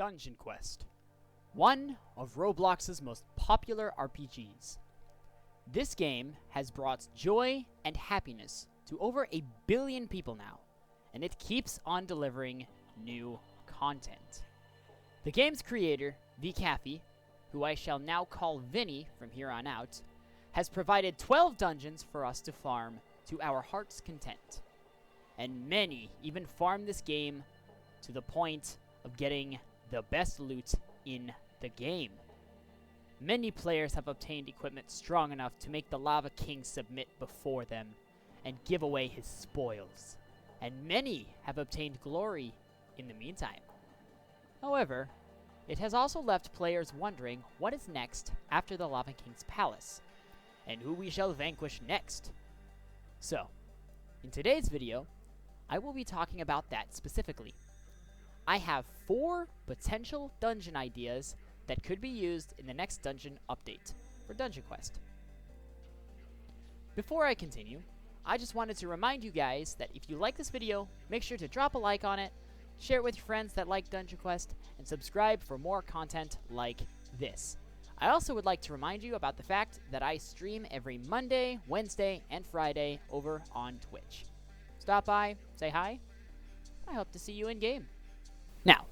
Dungeon Quest, one of Roblox's most popular RPGs. This game has brought joy and happiness to over 1 billion people now, and it keeps on delivering new content. The game's creator, vCaffey, who I shall now call Vinny from here on out, has provided 12 dungeons for us to farm to our heart's content. And many even farm this game to the point of getting the best loot in the game. Many players have obtained equipment strong enough to make the Lava King submit before them and give away his spoils. And many have obtained glory in the meantime. However, it has also left players wondering what is next after the Lava King's palace, and who we shall vanquish next. So, in today's video, I will be talking about that specifically. I have 4 potential dungeon ideas that could be used in the next dungeon update for Dungeon Quest. Before I continue, I just wanted to remind you guys that if you like this video, make sure to drop a like on it, share it with your friends that like Dungeon Quest, and subscribe for more content like this. I also would like to remind you about the fact that I stream every Monday, Wednesday, and Friday over on Twitch. Stop by, say hi. I hope to see you in game. Now,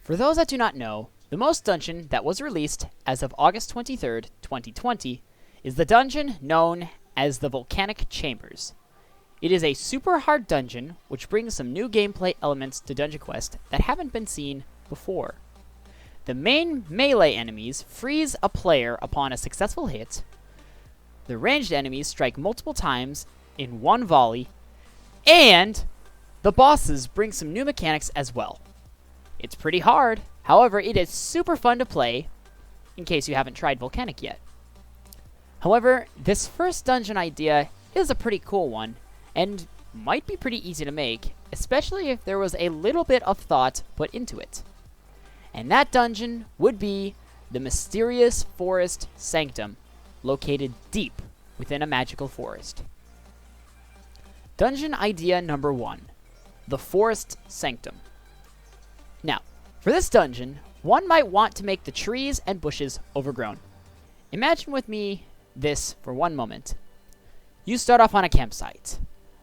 for those that do not know, the most dungeon that was released as of August 23rd, 2020 is the dungeon known as the Volcanic Chambers. It is a super hard dungeon which brings some new gameplay elements to Dungeon Quest that haven't been seen before. The main melee enemies freeze a player upon a successful hit. The ranged enemies strike multiple times in one volley, and the bosses bring some new mechanics as well. It's pretty hard, however, it is super fun to play, in case you haven't tried Volcanic yet. However, this first dungeon idea is a pretty cool one, and might be pretty easy to make, especially if there was a little bit of thought put into it. And that dungeon would be the Mysterious Forest Sanctum, located deep within a magical forest. Dungeon idea number 1, the Forest Sanctum. Now, for this dungeon, one might want to make the trees and bushes overgrown. Imagine with me this for one moment. You start off on a campsite.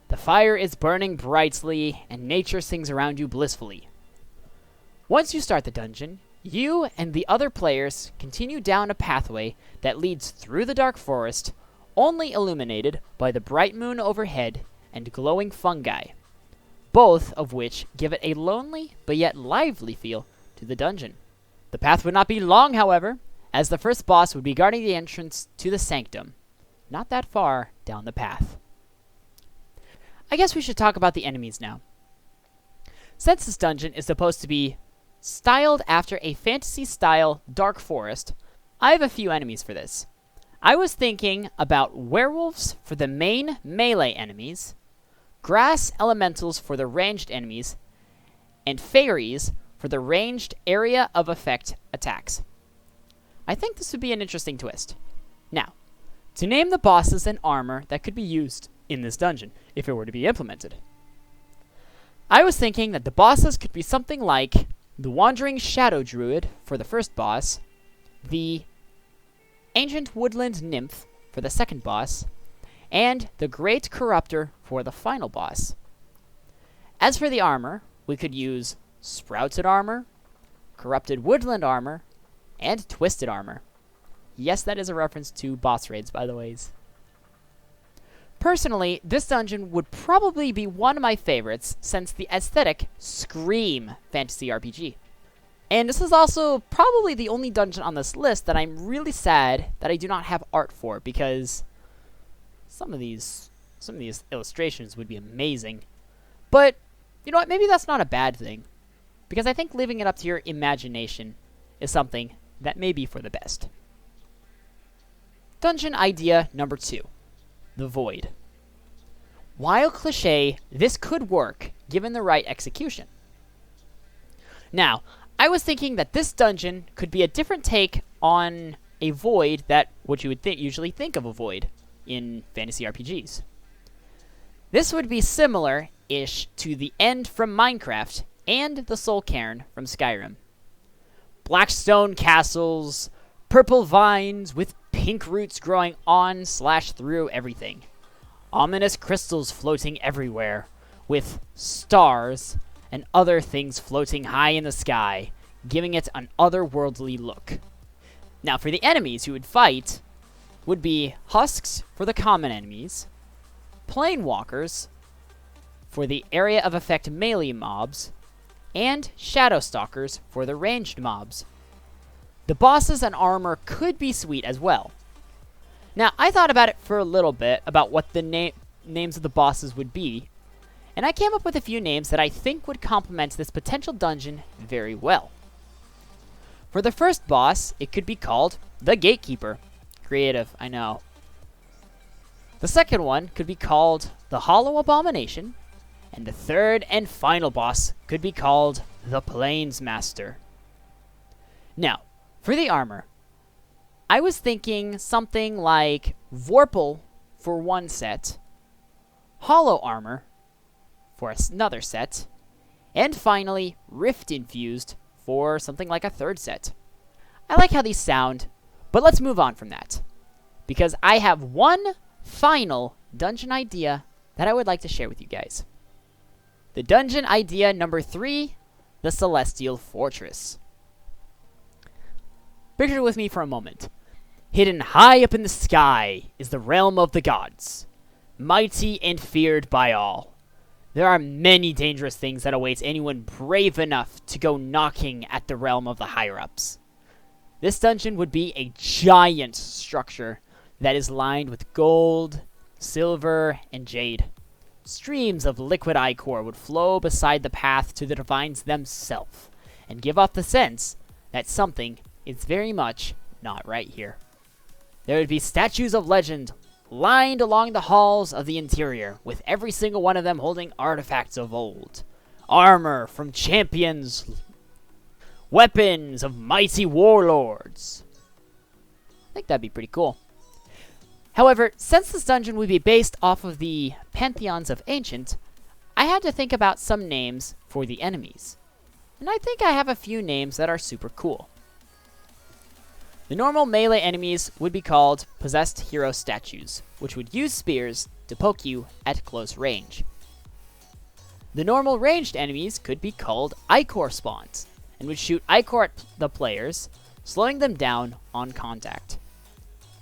The fire is burning brightly, and nature sings around you blissfully. Once you start the dungeon, you and the other players continue down a pathway that leads through the dark forest, only illuminated by the bright moon overhead and glowing fungi, both of which give it a lonely but yet lively feel to the dungeon. The path would not be long, however, as the first boss would be guarding the entrance to the sanctum, not that far down the path. I guess we should talk about the enemies now. Since this dungeon is supposed to be styled after a fantasy-style dark forest, I have a few enemies for this. I was thinking about werewolves for the main melee enemies, grass elementals for the ranged enemies, and fairies for the ranged area of effect attacks. I think this would be an interesting twist. Now, to name the bosses and armor that could be used in this dungeon, if it were to be implemented. I was thinking that the bosses could be something like the Wandering Shadow Druid for the first boss, the Ancient Woodland Nymph for the second boss, and the Great Corruptor for the final boss. As for the armor, we could use Sprouted Armor, Corrupted Woodland Armor, and Twisted Armor. Yes, that is a reference to boss raids, by the ways. Personally, this dungeon would probably be one of my favorites since the aesthetic scream fantasy RPG. And this is also probably the only dungeon on this list that I'm really sad that I do not have art for, because some of these illustrations would be amazing. But, you know what, maybe that's not a bad thing, because I think leaving it up to your imagination is something that may be for the best. Dungeon idea number 2, the Void. While cliché, this could work given the right execution. Now, I was thinking that this dungeon could be a different take on a void that what you would usually think of a void in fantasy RPGs. This would be similar-ish to the End from Minecraft and the Soul Cairn from Skyrim. black stone castles, purple vines with pink roots growing on/through everything, ominous crystals floating everywhere, with stars and other things floating high in the sky, giving it an otherworldly look. Now, for the enemies you would fight would be husks for the common enemies, planewalkers for the area of effect melee mobs, and shadow stalkers for the ranged mobs. The bosses and armor could be sweet as well. Now, I thought about it for a little bit about what the names of the bosses would be, and I came up with a few names that I think would complement this potential dungeon very well. For the first boss, it could be called the Gatekeeper. Creative, I know. The second one could be called the Hollow Abomination, and the third and final boss could be called the Plainsmaster. Now, for the armor, I was thinking something like Vorpal for one set, Hollow Armor for another set, and finally Rift Infused for something like a third set. I like how these sound, but let's move on from that, because I have one final dungeon idea that I would like to share with you guys. The dungeon idea number 3, the Celestial Fortress. Picture with me for a moment. Hidden high up in the sky is the realm of the gods, mighty and feared by all. There are many dangerous things that await anyone brave enough to go knocking at the realm of the higher-ups. This dungeon would be a giant structure that is lined with gold, silver, and jade. Streams of liquid ichor would flow beside the path to the divines themselves, and give off the sense that something is very much not right here. There would be statues of legend lined along the halls of the interior, with every single one of them holding artifacts of old. Armor from champions, weapons of mighty warlords. I think that'd be pretty cool. However, since this dungeon would be based off of the pantheons of ancient, I had to think about some names for the enemies. And I think I have a few names that are super cool. The normal melee enemies would be called possessed hero statues, which would use spears to poke you at close range. The normal ranged enemies could be called ichor spawns, and would shoot ichor at the players, slowing them down on contact.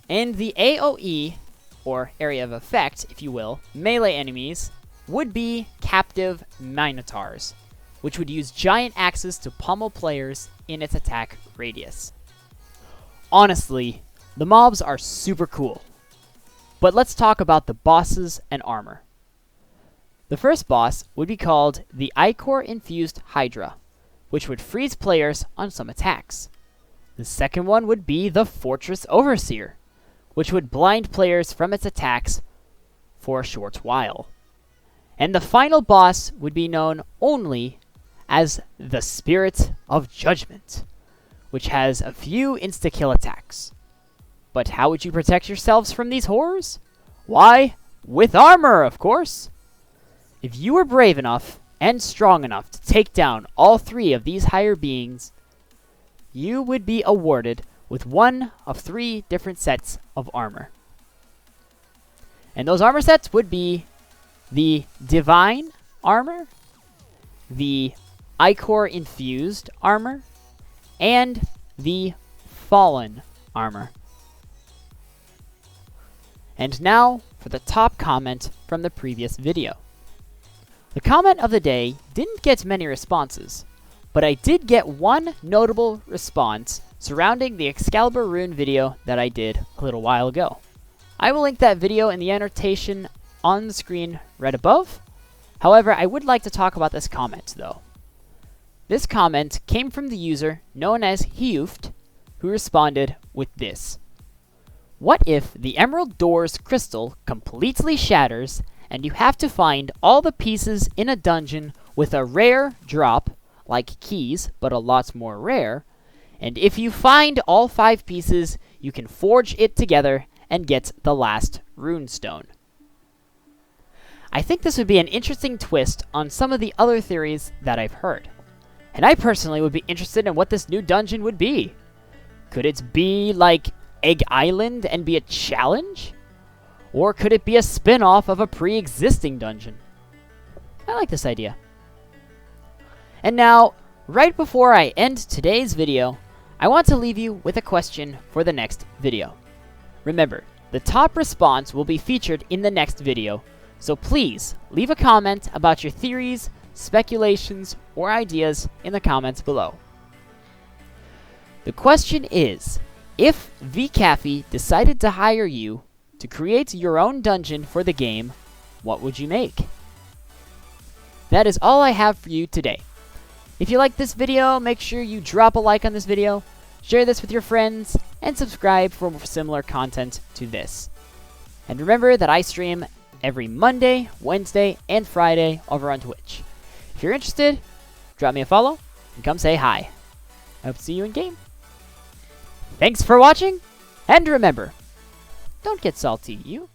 And the AoE, or area of effect, if you will, melee enemies would be captive minotaurs, which would use giant axes to pummel players in its attack radius. Honestly, the mobs are super cool, but let's talk about the bosses and armor. The first boss would be called the Ichor-infused Hydra, which would freeze players on some attacks. The second one would be the Fortress Overseer, which would blind players from its attacks for a short while. And the final boss would be known only as the Spirit of Judgment, which has a few insta-kill attacks. But how would you protect yourselves from these horrors? Why, with armor, of course! If you were brave enough and strong enough to take down all 3 of these higher beings, you would be awarded with one of 3 different sets of armor. And those armor sets would be the Divine Armor, the Ichor-infused Armor, and the Fallen Armor. And now for the top comment from the previous video. The comment of the day didn't get many responses, but I did get one notable response surrounding the Excalibur rune video that I did a little while ago. I will link that video in the annotation on the screen right above. However, I would like to talk about this comment though. This comment came from the user known as Heuft, who responded with this. What if the Emerald Door's crystal completely shatters and you have to find all the pieces in a dungeon with a rare drop, like keys, but a lot more rare, and if you find all 5 pieces, you can forge it together and get the last runestone. I think this would be an interesting twist on some of the other theories that I've heard. And I personally would be interested in what this new dungeon would be. Could it be like Egg Island and be a challenge? Or could it be a spin-off of a pre-existing dungeon? I like this idea. And now, right before I end today's video, I want to leave you with a question for the next video. Remember, the top response will be featured in the next video, so please leave a comment about your theories, speculations, or ideas in the comments below. The question is, if vCafe decided to hire you to create your own dungeon for the game, what would you make? That is all I have for you today. If you liked this video, make sure you drop a like on this video, share this with your friends, and subscribe for similar content to this. And remember that I stream every Monday, Wednesday, and Friday over on Twitch. If you're interested, drop me a follow and come say hi. I hope to see you in game. Thanks for watching, and remember, don't get salty, you.